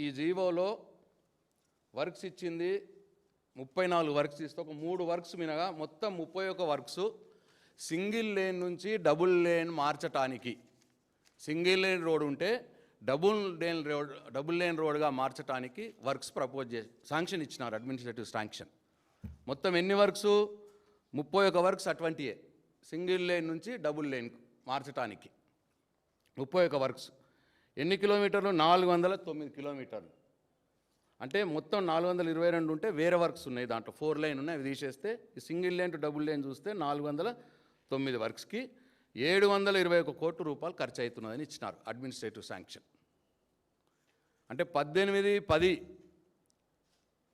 ఈ జీవోలో వర్క్స్ ఇచ్చింది 34 వర్క్స్ ఇస్తే ఒక 3 వర్క్స్ మినగా మొత్తం 31 వర్క్స్ సింగిల్ లేన్ నుంచి డబుల్ లేన్ మార్చటానికి, సింగిల్ లేన్ రోడ్ ఉంటే డబుల్ లేన్ రోడ్గా మార్చడానికి వర్క్స్ ప్రపోజ్ చేసి శాంక్షన్ ఇచ్చినారు, అడ్మినిస్ట్రేటివ్ శాంక్షన్. మొత్తం ఎన్ని వర్క్స్? 31 వర్క్స్ అటువంటియే, సింగిల్ లేన్ నుంచి డబుల్ లేన్ మార్చటానికి 31 వర్క్స్. ఎన్ని కిలోమీటర్లు? 409 కిలోమీటర్లు. అంటే మొత్తం 422 ఉంటే వేరే వర్క్స్ ఉన్నాయి, దాంట్లో 4 లైన్ ఉన్నాయి, అవి తీసేస్తే ఈ single lane to double lane చూస్తే 409 వర్క్స్కి 721 కోట్ల రూపాయలు ఖర్చు అవుతున్నదని ఇచ్చినారు అడ్మినిస్ట్రేటివ్ శాంక్షన్. అంటే 18-10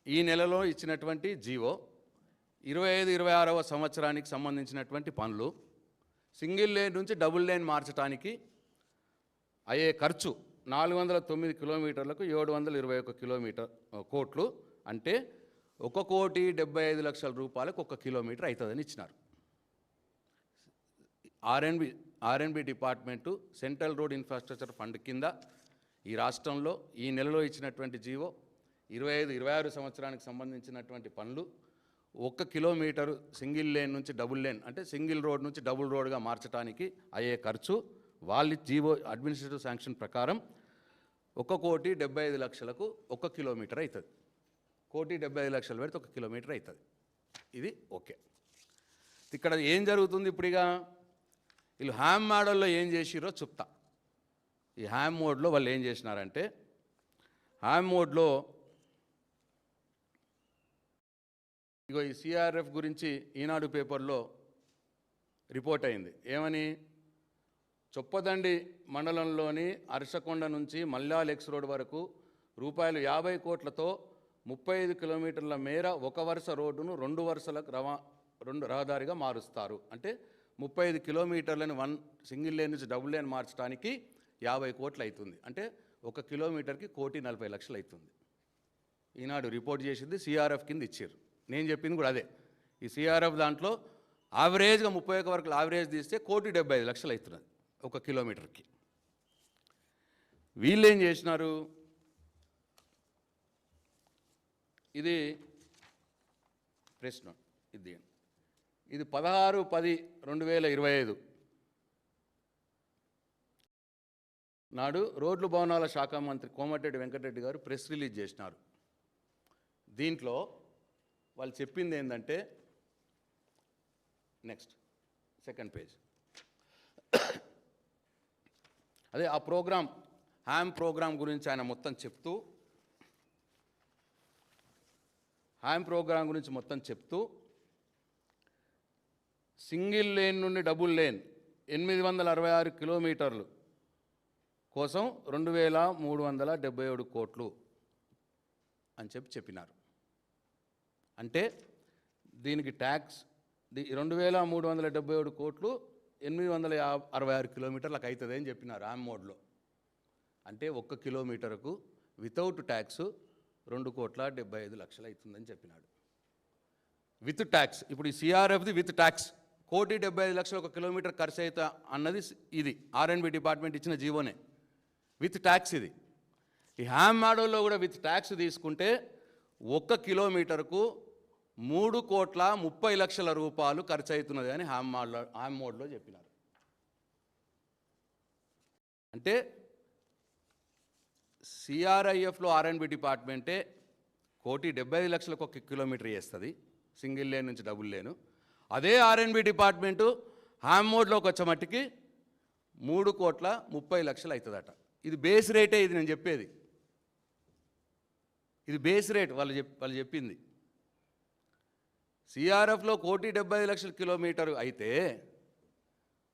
ఈ నెలలో ఇచ్చినటువంటి జీవో 25-26వ సంవత్సరానికి సంబంధించినటువంటి పనులు, సింగిల్ లేన్ నుంచి డబుల్ లేన్ మార్చడానికి అయ్యే ఖర్చు 409 కిలోమీటర్లకు 721 కోట్లు, అంటే 1,75,00,000 రూపాయలకు 1 కిలోమీటర్ అవుతుందని ఇచ్చినారు. ఆర్ఎండ్బి department central road infrastructure fund కింద ఈ రాష్ట్రంలో ఈ నెలలో ఇచ్చినటువంటి జీవో 25-26 సంవత్సరానికి సంబంధించినటువంటి పనులు 1 కిలోమీటరు సింగిల్ లేన్ నుంచి డబుల్ లేన్, అంటే సింగిల్ రోడ్ నుంచి డబుల్ రోడ్గా మార్చడానికి అయ్యే ఖర్చు వాళ్ళ జీవో అడ్మినిస్ట్రేటివ్ శాంక్షన్ ప్రకారం 1,75,00,000కు 1 కిలోమీటర్ అవుతుంది. 1,75,00,000 పెడితే 1 కిలోమీటర్ అవుతుంది. ఇది ఓకే. ఇక్కడ ఏం జరుగుతుంది? ఇప్పుడు ఇక వీళ్ళు హ్యామ్ మోడల్లో ఏం చేసిరో చెప్తా. ఈ హ్యామ్ మోడ్లో వాళ్ళు ఏం చేసినారంటే, హ్యామ్ మోడ్లో ఇగో ఈ సిఆర్ఎఫ్ గురించి ఈనాడు పేపర్లో రిపోర్ట్ అయింది. ఏమని? చొప్పదండి మండలంలోని అరసకొండ నుంచి మల్యాల్ ఎక్స్ రోడ్ వరకు రూపాయలు 50 కోట్లతో 35 కిలోమీటర్ల మేర ఒక వరుస రోడ్డును 2 వరుసలకు రహదారిగా మారుస్తారు. అంటే 35 కిలోమీటర్లను సింగిల్ లేన్ నుంచి డబుల్ లేన్ మార్చడానికి 50 కోట్లు అవుతుంది. అంటే 1 కిలోమీటర్కి 1,40,00,000 అవుతుంది. ఈనాడు రిపోర్ట్ చేసింది సిఆర్ఎఫ్ కింద ఇచ్చారు. నేను చెప్పింది కూడా అదే. ఈ సిఆర్ఎఫ్ దాంట్లో యావరేజ్గా 31 వరకు యావరేజ్ తీస్తే 1,75,00,000 అవుతున్నది 1 కిలోమీటర్కి. వీళ్ళు ఏం చేసినారు? ఇది ప్రెస్ నోట్, ఇది 16/10/2025 నాడు రోడ్లు భవనాల శాఖ మంత్రి కోమటిరెడ్డి వెంకటరెడ్డి గారు ప్రెస్ రిలీజ్ చేసినారు. దీంట్లో వాళ్ళు చెప్పింది ఏంటంటే, నెక్స్ట్ సెకండ్ పేజ్, అదే ఆ ప్రోగ్రామ్ హ్యామ్ ప్రోగ్రామ్ గురించి ఆయన మొత్తం చెప్తూ, హ్యామ్ ప్రోగ్రామ్ గురించి మొత్తం చెప్తూ సింగిల్ లేన్ నుండి డబుల్ లేన్ 866 కిలోమీటర్లు కోసం 2,377 కోట్లు అని చెప్పినారు. అంటే దీనికి ట్యాక్స్ 2,377 కోట్లు 866 కిలోమీటర్లకు అవుతుంది అని చెప్పినారు హ్యామ్ మోడ్లో. అంటే 1 కిలోమీటర్కు వితౌట్ ట్యాక్స్ 2,75,00,000 అవుతుందని చెప్పినాడు. With tax. ఇప్పుడు ఈ సిఆర్ఎఫ్ది విత్ ట్యాక్స్ 1,75,00,000 1 కిలోమీటర్ ఖర్చు అవుతా అన్నది ఇది ఆర్ఎండ్బి డిపార్ట్మెంట్ ఇచ్చిన జీవోనే, విత్ ట్యాక్స్ ఇది. ఈ హ్యామ్ మోడల్లో కూడా విత్ ట్యాక్స్ తీసుకుంటే 1 కిలోమీటర్కు 3,30,00,000 రూపాయలు ఖర్చు అవుతున్నది అని హ్యామ్ మోడ్లో చెప్పినారు. అంటే సిఆర్ఐఎఫ్లో ఆర్ఎండ్బి డిపార్ట్మెంటే 1,75,00,000 1 కిలోమీటర్ చేస్తుంది సింగిల్ లేన్ నుంచి డబుల్ లేను. అదే ఆర్ఎండ్బి డిపార్ట్మెంటు హ్యామ్ మోడ్లోకి వచ్చే మట్టికి 3,30,00,000 అవుతుందట. ఇది బేస్ రేటే, ఇది నేను చెప్పేది, ఇది బేస్ రేట్ వాళ్ళు చెప్పింది. సిఆర్ఎఫ్లో 1,75,00,000 కిలోమీటర్ అయితే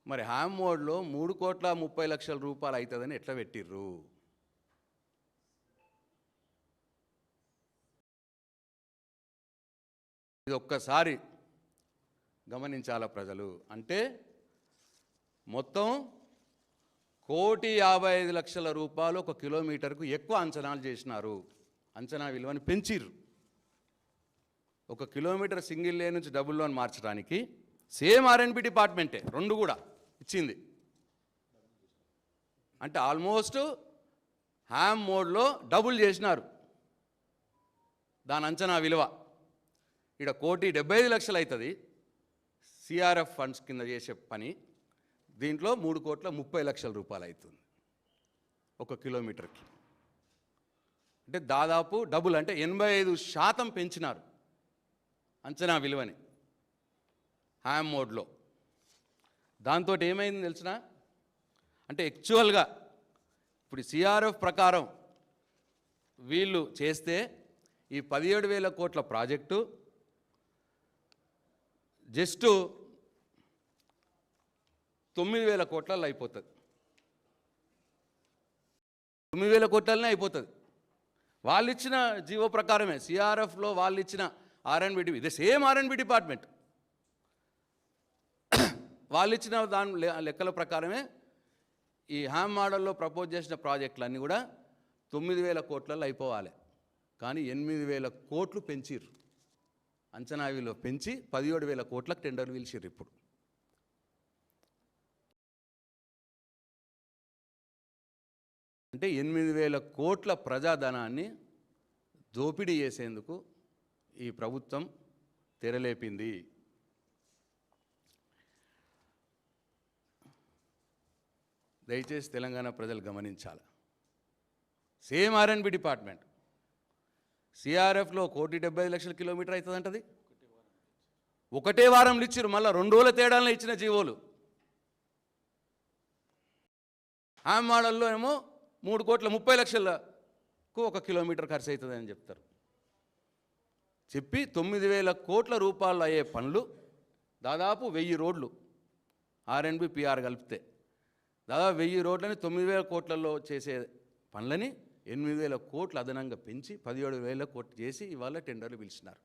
మరి హ్యామ్ మోడ్లో 3,30,00,000 రూపాయలు అవుతుందని ఎట్లా పెట్టిర్రు? ఇది ఒక్కసారి గమనించాల ప్రజలు. అంటే మొత్తం 1,55,00,000 రూపాయలు 1 కిలోమీటర్కు ఎక్కువ అంచనాలు చేసినారు, అంచనా విలువని పెంచిర్రు. 1 కిలోమీటర్ సింగిల్ లేన్ నుంచి డబుల్ లేన్ మార్చడానికి సేమ్ ఆర్ఎండ్బి డిపార్ట్మెంటే 2 కూడా ఇచ్చింది. అంటే ఆల్మోస్ట్ హ్యామ్ మోడ్లో డబుల్ చేసినారు దాని అంచనా విలువ. ఇక్కడ 1,75,00,000 అవుతుంది సిఆర్ఎఫ్ ఫండ్స్ కింద చేసే పని. దీంట్లో 3,30,00,000 రూపాయలు అవుతుంది 1 కిలోమీటర్కి. అంటే దాదాపు డబుల్, అంటే 85% పెంచినారు అంచనా విలువని హ్యామ్ మోడ్లో. దాంతో ఏమైంది తెలిసిన, అంటే యాక్చువల్గా ఇప్పుడు సిఆర్ఎఫ్ ప్రకారం వీళ్ళు చేస్తే ఈ 17,000 కోట్ల ప్రాజెక్టు జస్ట్ 9,000 కోట్లలో అయిపోతుంది. 9,000 కోట్లనే అయిపోతుంది. వాళ్ళు ఇచ్చిన జీవో ప్రకారమే, సిఆర్ఎఫ్లో వాళ్ళు ఇచ్చిన R&B, ఇదే సేమ్ R&B డిపార్ట్మెంట్, వాళ్ళు ఇచ్చిన దాని లెక్కల ప్రకారమే ఈ హ్యామ్ మోడల్లో ప్రపోజ్ చేసిన ప్రాజెక్టులన్నీ కూడా 9,000 కోట్లలో అయిపోవాలి. కానీ 8,000 కోట్లు పెంచిర్రు, అంచనా విలువ పెంచి 17,000 కోట్లకు టెండర్లు పిలిచిర్రు. ఇప్పుడు అంటే 8,000 కోట్ల ప్రజాధనాన్ని దోపిడీ చేసేందుకు ఈ ప్రభుత్వం తెరలేపింది. దయచేసి తెలంగాణ ప్రజలు గమనించాలి. సేమ్ R&B డిపార్ట్మెంట్ సిఆర్ఎఫ్లో 1,70,00,000 కిలోమీటర్ అవుతుందంటది. ఒకటే వారంలో ఇచ్చారు, మళ్ళీ 2 రోజుల తేడాలను ఇచ్చిన జీవోలు. ఆ మోడల్లో ఏమో 3,30,00,000కు 1 కిలోమీటర్ ఖర్చు అవుతుందని చెప్తారు. చెప్పి 9,000 కోట్ల రూపాయలు అయ్యే పనులు దాదాపు 1,000 రోడ్లు R&B PR కలిపితే దాదాపు 1,000 రోడ్లని 9,000 కోట్లలో చేసే పనులని 8,000 కోట్లు అదనంగా పెంచి 17,000 కోట్లు చేసి ఇవాళ టెండర్లు పిలిచినారు.